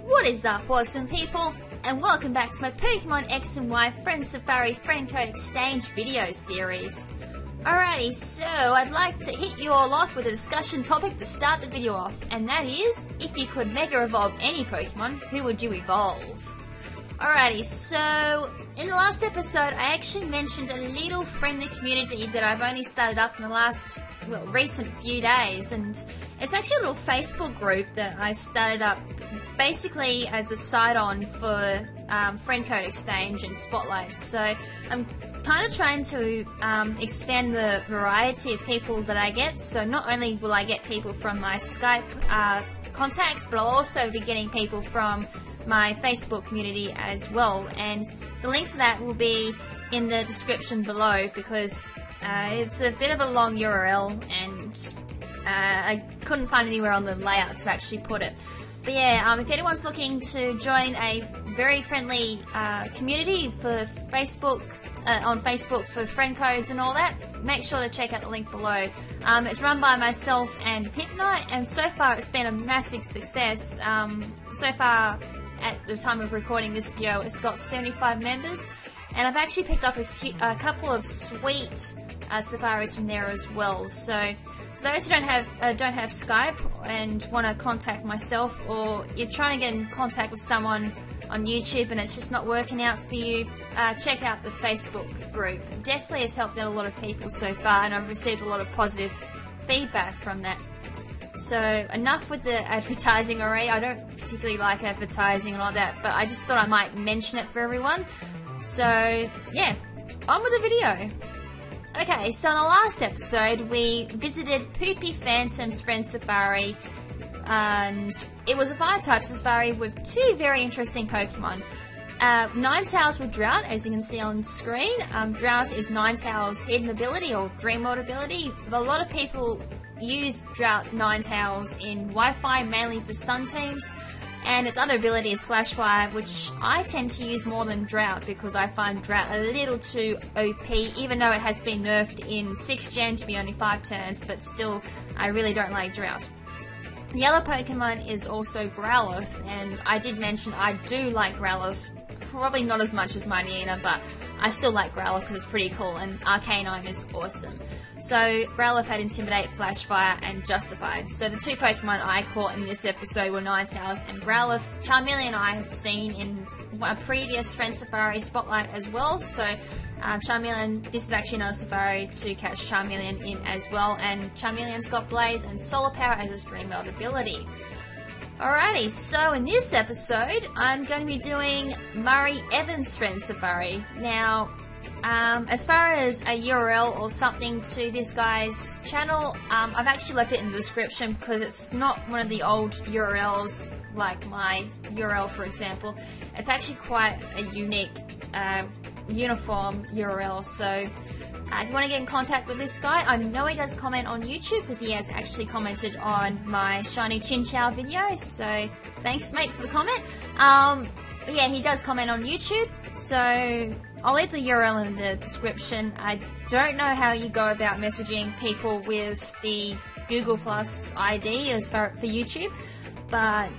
What is up, awesome people, and welcome back to my Pokemon X and Y Friend Safari Friend Code Exchange video series. Alrighty, so I'd like to hit you all off with a discussion topic to start the video off, and that is, if you could Mega Evolve any Pokemon, who would you evolve? Alrighty, so in the last episode I actually mentioned a little friendly community that I've only started up in the last, recent few days, and it's actually a little Facebook group that I started up basically as a side-on for friend code exchange and spotlights. So I'm kind of trying to expand the variety of people that I get. So not only will I get people from my Skype contacts, but I'll also be getting people from my Facebook community as well, and the link for that will be in the description below because it's a bit of a long URL and I couldn't find anywhere on the layout to actually put it. But yeah, if anyone's looking to join a very friendly community for Facebook, on Facebook for friend codes and all that, make sure to check out the link below. It's run by myself and Hypnite, and so far it's been a massive success. So far, at the time of recording this video, it's got 75 members, and I've actually picked up a couple of sweet safaris from there as well. So for those who don't have Skype and want to contact myself, or you're trying to get in contact with someone on YouTube and it's just not working out for you, check out the Facebook group. It definitely has helped out a lot of people so far, and I've received a lot of positive feedback from that. So enough with the advertising already. I don't particularly like advertising and all that, but I just thought I might mention it for everyone. So yeah, on with the video. Okay, so in the last episode we visited Poopy Phantom's Friend Safari, and it was a fire-type safari with two very interesting Pokemon. Ninetales with Drought, as you can see on screen. Drought is Ninetales' hidden ability or Dream World ability. A lot of people use Drought Ninetales in Wi-Fi, mainly for Sun teams, and its other ability is Flashfire, which I tend to use more than Drought because I find Drought a little too OP, even though it has been nerfed in 6th gen to be only 5 turns, but still, I really don't like Drought. The other Pokemon is also Growlithe, and I did mention I do like Growlithe, probably not as much as Mightyena, but I still like Growlithe because it's pretty cool, and Arcanine is awesome. So Growlithe had Intimidate, Flashfire, and Justified. So the two Pokemon I caught in this episode were Ninetales and Growlithe. Charmeleon I have seen in a previous Friend Safari Spotlight as well, so Charmeleon, this is actually another safari to catch Charmeleon in as well, and Charmeleon's got Blaze and Solar Power as its Dream World ability. Alrighty, so in this episode, I'm going to be doing Murray Evans' Friend Safari. Now, as far as a URL or something to this guy's channel, I've actually left it in the description because it's not one of the old URLs like my URL, for example. It's actually quite a unique, uniform URL, so if you want to get in contact with this guy, I know he does comment on YouTube because he has actually commented on my Shiny Chinchou video, so thanks mate for the comment. But yeah, he does comment on YouTube, so I'll leave the URL in the description. I don't know how you go about messaging people with the Google Plus ID as far for YouTube, but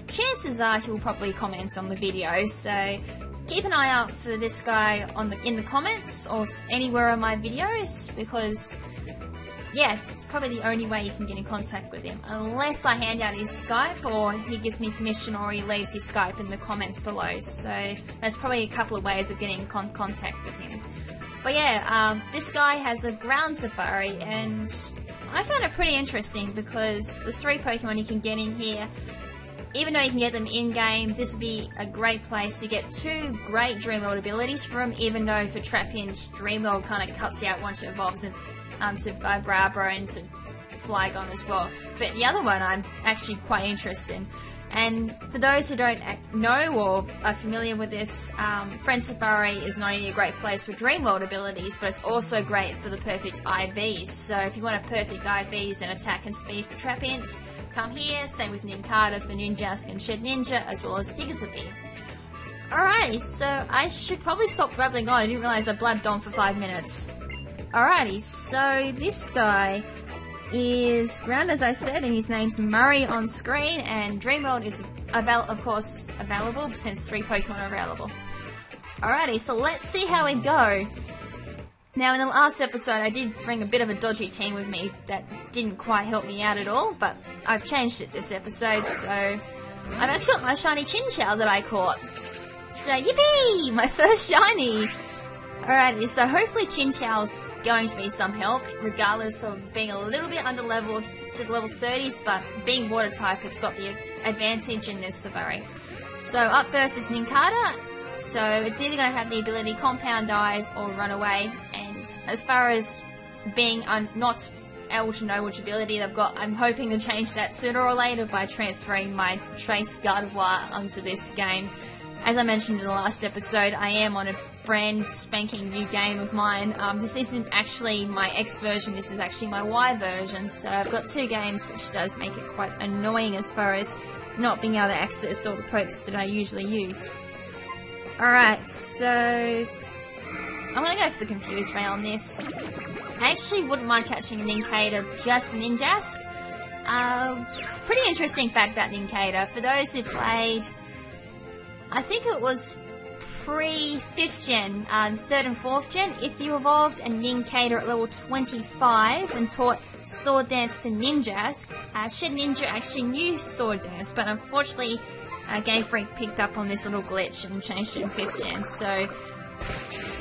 chances are he will probably comment on the video, so keep an eye out for this guy in the comments or anywhere on my videos, because yeah, it's probably the only way you can get in contact with him, unless I hand out his Skype or he gives me permission or he leaves his Skype in the comments below. So there's probably a couple of ways of getting in contact with him. But yeah, this guy has a ground safari, and I found it pretty interesting because the 3 Pokemon you can get in here, even though you can get them in-game, this would be a great place to get 2 great Dream World abilities from, even though for Trapinch, Dream World kind of cuts out once it evolves into Vibrabra and to Flygon as well. But the other one I'm actually quite interested in. And for those who don't know or are familiar with this, Friend Safari is not only a great place for Dream World abilities, but it's also great for the perfect IVs. So if you want a perfect IVs and attack and speed for Trapinch, come here. Same with Nincada for Ninjask and Shed Ninja, as well as Diggersby. Alrighty, so I should probably stop babbling on. I didn't realise I blabbed on for 5 minutes. Alrighty, so this guy is ground, as I said, and his name's Murray on screen, and Dreamworld is, of course, available since 3 Pokemon are available. Alrighty, so let's see how we go. Now, in the last episode, I did bring a bit of a dodgy team with me that didn't quite help me out at all, but I've changed it this episode, so I've actually got my shiny Chinchou that I caught. So, yippee! My first shiny! Alrighty, so hopefully Chinchou's going to be some help, regardless of being a little bit under level to the level 30s, but being water type, it's got the advantage in this Safari. So, up first is Nincada. So it's either going to have the ability Compound Eyes or Run Away, and as far as being not able to know which ability they've got, I'm hoping to change that sooner or later by transferring my Trace Gardevoir onto this game. As I mentioned in the last episode, I am on a brand spanking new game of mine. This isn't actually my X version, this is actually my Y version, so I've got 2 games, which does make it quite annoying as far as not being able to access all the pokes that I usually use. Alright, so I'm going to go for the Confuse Ray on this. I actually wouldn't mind catching a Nincada just for Ninjask. Pretty interesting fact about Nincada. For those who played, I think it was pre-5th gen, 3rd and 4th gen, if you evolved a Nincada at level 25 and taught Sword Dance to Ninjask, Shed Ninja actually knew Sword Dance, but unfortunately Game Freak picked up on this little glitch and changed it in 5th gen. So,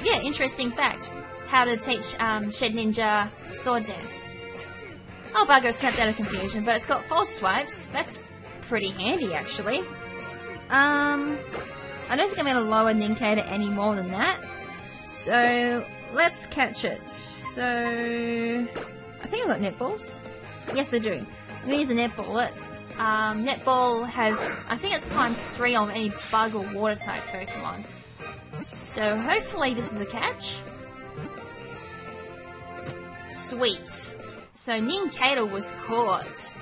yeah, interesting fact. How to teach Shed Ninja Sword Dance. Oh, bugger, snapped out of confusion, but it's got false swipes. That's pretty handy, actually. I don't think I'm going to lower Nincada any more than that. So, let's catch it. So, I think I've got Netballs. Yes, I do. I'm going to use a Netball. Netball has, I think it's ×3 on any bug or water type Pokemon. So hopefully this is a catch. Sweet. So Nincada was caught.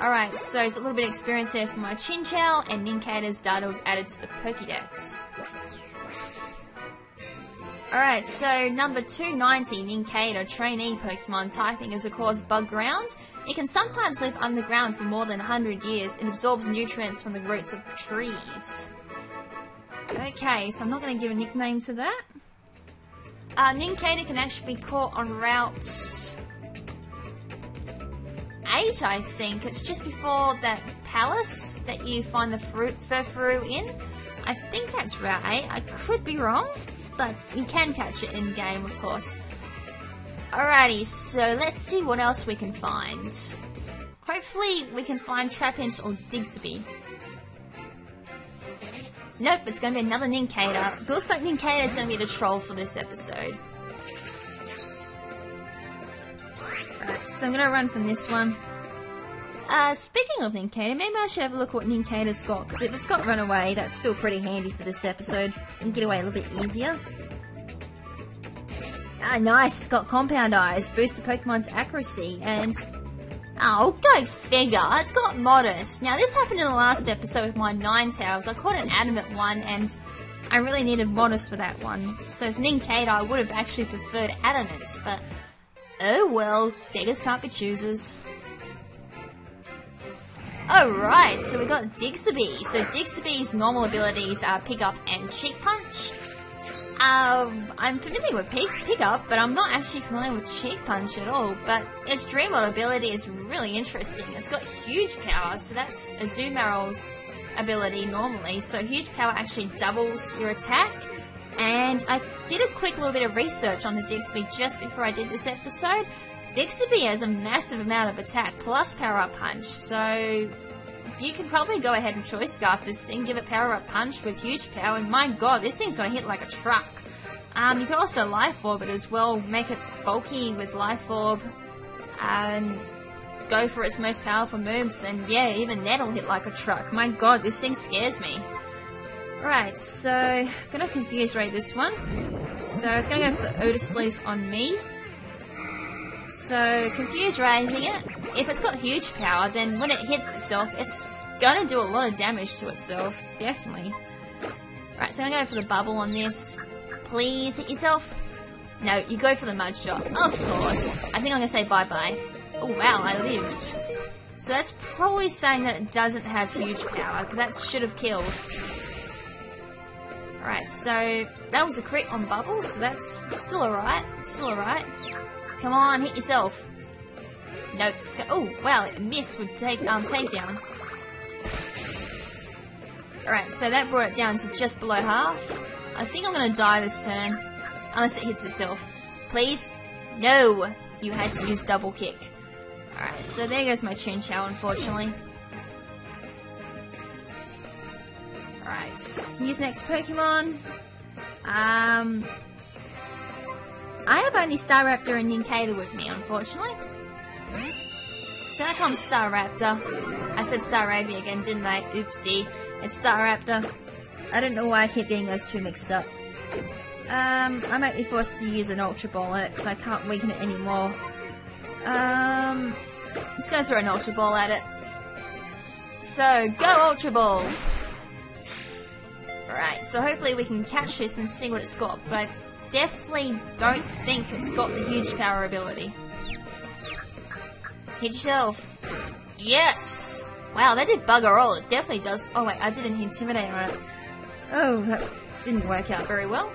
Alright, so there's a little bit of experience there for my Chinchou, and Nincada's data was added to the Pokédex. Alright, so number 290, Nincada, trainee Pokemon, typing is of course Bug Ground. It can sometimes live underground for more than 100 years and absorbs nutrients from the roots of trees. Okay, so I'm not going to give a nickname to that. Nincada can actually be caught on Route 8, I think. It's just before that palace that you find the Furfuru in. I think that's Route 8. I could be wrong, but you can catch it in game, of course. Alrighty, so let's see what else we can find. Hopefully we can find Trapinch or Diggersby. Nope, it's going to be another Nincada. It looks like Nincada is going to be the troll for this episode. Alright, so I'm going to run from this one. Speaking of Nincada, maybe I should have a look at what Nincada's got, because if it's got Run Away, that's still pretty handy for this episode. And get away a little bit easier. Ah, nice, it's got Compound Eyes, boost the Pokemon's accuracy, and... oh, go figure, it's got Modest. Now, this happened in the last episode with my Ninetales. I caught an Adamant one, and I really needed Modest for that one. So for Nincada, I would have actually preferred Adamant, but... oh well, beggars can't be choosers. Alright, so we got Diggersby. So Diggerby's normal abilities are Pick Up and Cheek Punch. I'm familiar with Pick Up, but I'm not actually familiar with Cheek Punch at all. But its Dreamworld ability is really interesting. It's got huge power, so that's Azumarill's ability normally. So huge power actually doubles your attack. And I did a quick little bit of research on the Diggersby just before I did this episode. Diggersby has a massive amount of attack plus Power Up Punch, so you can probably go ahead and Choice Scarf this thing, give it Power Up Punch with huge power, and my god, this thing's gonna hit like a truck. You can also Life Orb it as well, make it bulky with Life Orb, and go for its most powerful moves, and yeah, even that'll hit like a truck. My god, this thing scares me. Right, so I'm gonna Confuse Ray this one. So it's gonna go for the Odor Sleuth on me. So, Confuse Raising it. If it's got huge power, then when it hits itself, it's gonna do a lot of damage to itself. Definitely. Right, so I'm gonna go for the Bubble on this. Please hit yourself. No, you go for the mud shot. Of course. I think I'm gonna say bye-bye. Oh wow, I lived. So that's probably saying that it doesn't have huge power, because that should have killed. Alright, so that was a crit on Bubble, so that's still alright. Still alright. Come on, hit yourself. Nope. Oh, wow, it missed with takedown. Alright, so that brought it down to just below half. I think I'm gonna die this turn. Unless it hits itself. Please? No! You had to use double kick. Alright, so there goes my Chin Chow, unfortunately. Alright, use next Pokemon. I have only Staraptor and Nincada with me, unfortunately. So now comes Staraptor. I said Staravia again, didn't I? Oopsie. It's Staraptor. I don't know why I keep getting those two mixed up. I might be forced to use an Ultra Ball on it, because I can't weaken it anymore. I'm just gonna throw an Ultra Ball at it. So, go Ultra Ball! Alright, so hopefully we can catch this and see what it's got, but I definitely don't think it's got the huge power ability. Hit yourself! Yes! Wow, that did bugger all, it definitely does. Oh wait, I did an Intimidate on it. Oh, that didn't work out very well.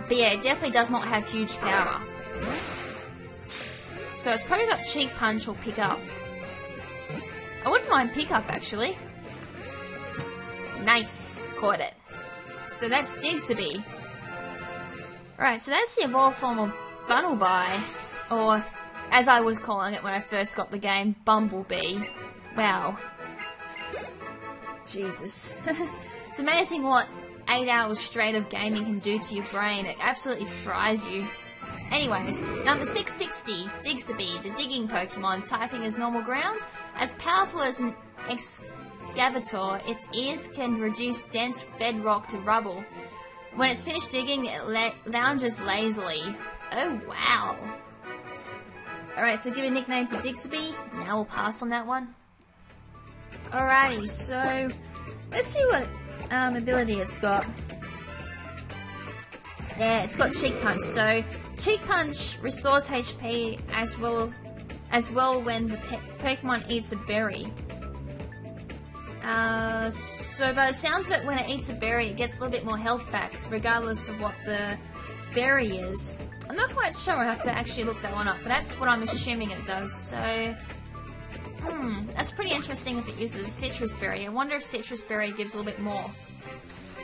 But yeah, it definitely does not have huge power. So it's probably got Cheek Punch or Pick Up. I wouldn't mind Pick Up, actually. Nice. Caught it. So that's Diggersby. Right, so that's the evolved form of Bunnelby. Or, as I was calling it when I first got the game, Bumblebee. Wow. Jesus. It's amazing what 8 hours straight of gaming can do to your brain. It absolutely fries you. Anyways, number 660, Diggersby, the digging Pokemon, typing as normal ground. As powerful as an excavator, its ears can reduce dense bedrock to rubble. When it's finished digging, it lounges lazily. Oh wow. Alright, so give a nickname to Diggersby. Now we'll pass on that one. Alrighty, so let's see what ability it's got. Yeah, it's got Cheek Punch. So Cheek Punch restores HP as well when the Pokemon eats a berry. So by the sounds of it, when it eats a berry, it gets a little bit more health back, regardless of what the berry is. I'm not quite sure. I have to actually look that one up, but that's what I'm assuming it does. So, that's pretty interesting if it uses a citrus berry. I wonder if citrus berry gives a little bit more.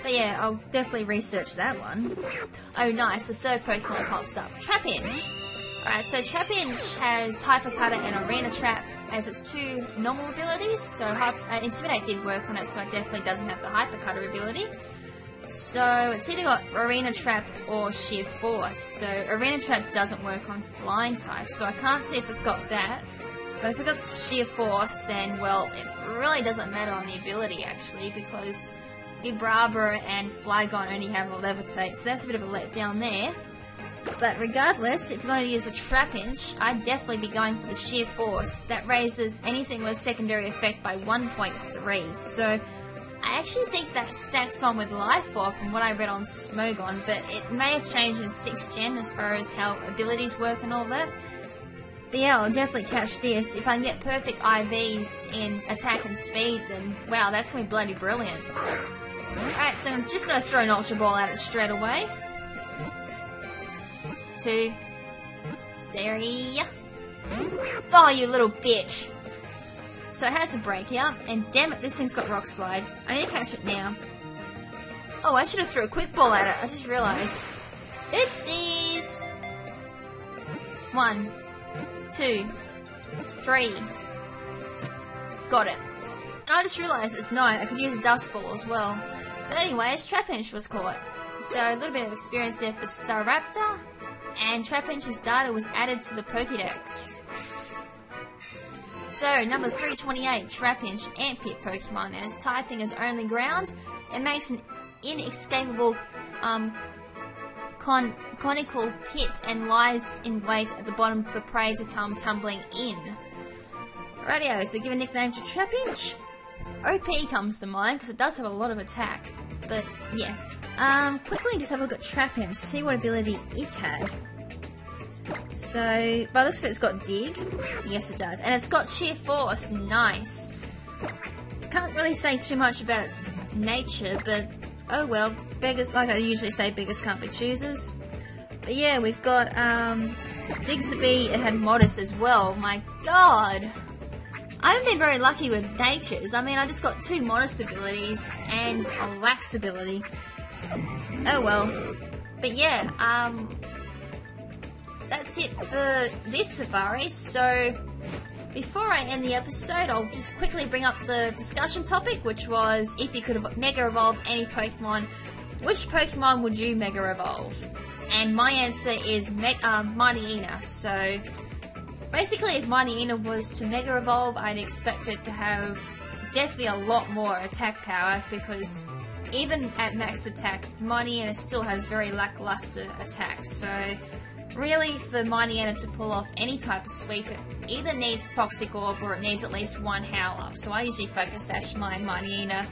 But yeah, I'll definitely research that one. Oh nice, the third Pokemon pops up. Trapinch! Alright, so Trapinch has Hyper Cutter and Arena Trap as its two normal abilities. So Intimidate did work on it, so it definitely doesn't have the Hyper Cutter ability. So it's either got Arena Trap or Sheer Force. So Arena Trap doesn't work on flying types, so I can't see if it's got that. But if it got Sheer Force, then, well, it really doesn't matter on the ability, actually, because Vibrava and Flygon only have a Levitate, so that's a bit of a letdown there. But regardless, if you're going to use a Trapinch, I'd definitely be going for the Sheer Force. That raises anything with secondary effect by 1.3, so I actually think that stacks on with Life Orb from what I read on Smogon, but it may have changed in 6th Gen as far as how abilities work and all that. But yeah, I'll definitely catch this. If I can get perfect IVs in attack and speed, then wow, that's going to be bloody brilliant. Alright, so I'm just going to throw an Ultra Ball at it straight away. 2, 3. Oh, you little bitch. So it has a break here, and damn it, this thing's got Rock Slide. I need to catch it now. Oh, I should have threw a Quick Ball at it, I just realised. Oopsies! 1, 2, 3. Got it. And I just realised it's night, I could use a Dust Ball as well. But anyways, Trapinch was caught. So a little bit of experience there for Staraptor, and Trapinch's data was added to the Pokédex. So, number 328, Trapinch, Ant Pit Pokemon, and its typing is only ground. It makes an inescapable conical pit and lies in wait at the bottom for prey to come tumbling in. Rightio, so give a nickname to Trapinch. OP comes to mind because it does have a lot of attack. But yeah, quickly just have a look at Trapinch, see what ability it had. So, by the looks of it, it's got Dig. Yes, it does. And it's got Sheer Force. Nice. Can't really say too much about its nature, but oh well. Beggars, like I usually say, beggars can't be choosers. But yeah, we've got Diggersby. It had Modest as well. My god. I haven't been very lucky with natures. I mean, I just got 2 Modest abilities and a Wax ability. Oh well. But yeah, that's it for this safari. So before I end the episode, I'll just quickly bring up the discussion topic, which was if you could Mega Evolve any Pokemon, which Pokemon would you Mega Evolve? And my answer is Mightyena. So basically, if Mightyena was to Mega Evolve, I'd expect it to have definitely a lot more attack power, because even at max attack, Mightyena still has very lackluster attack. So really, for Mightyena to pull off any type of sweep, it either needs Toxic Orb or it needs at least 1 Howl Up. So I usually Focus Sash my Mightyena.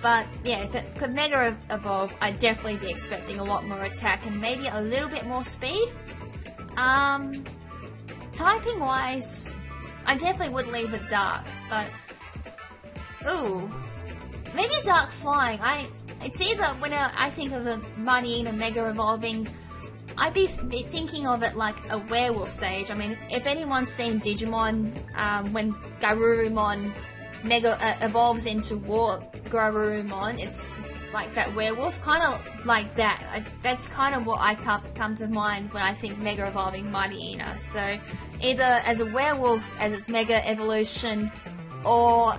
But yeah, if it could Mega Evolve, I'd definitely be expecting a lot more attack and maybe a little bit more speed. Typing wise, I definitely would leave it Dark, but ooh, maybe a Dark Flying. It's either when I think of a Mightyena Mega Evolving, I'd be thinking of it like a werewolf stage. I mean, if anyone's seen Digimon, when Garurumon Mega evolves into War Garurumon, it's like that werewolf, kind of like that. That's kind of what I come to mind when I think Mega Evolving Mightyena. So either as a werewolf as its Mega Evolution, or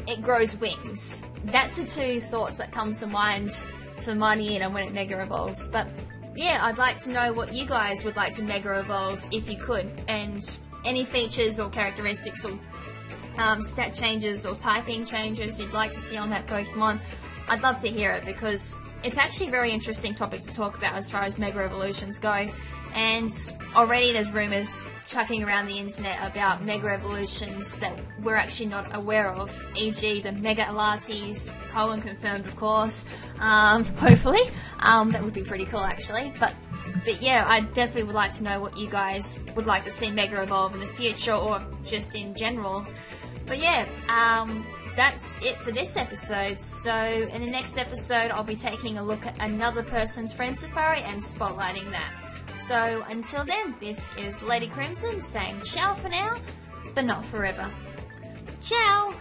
it grows wings. That's the 2 thoughts that comes to mind for Mightyena when it Mega Evolves. But yeah, I'd like to know what you guys would like to Mega Evolve if you could, and any features or characteristics or stat changes or typing changes you'd like to see on that Pokemon. I'd love to hear it, because it's actually a very interesting topic to talk about as far as Mega Evolutions go. And already there's rumours chucking around the internet about Mega Evolutions that we're actually not aware of, e.g. the Mega Elates, Cohen confirmed of course, hopefully. That would be pretty cool actually. But yeah, I definitely would like to know what you guys would like to see Mega Evolve in the future, or just in general. But yeah, that's it for this episode. So in the next episode, I'll be taking a look at another person's Friend Safari and spotlighting that. So until then, this is Lady KrimZen saying ciao for now, but not forever. Ciao!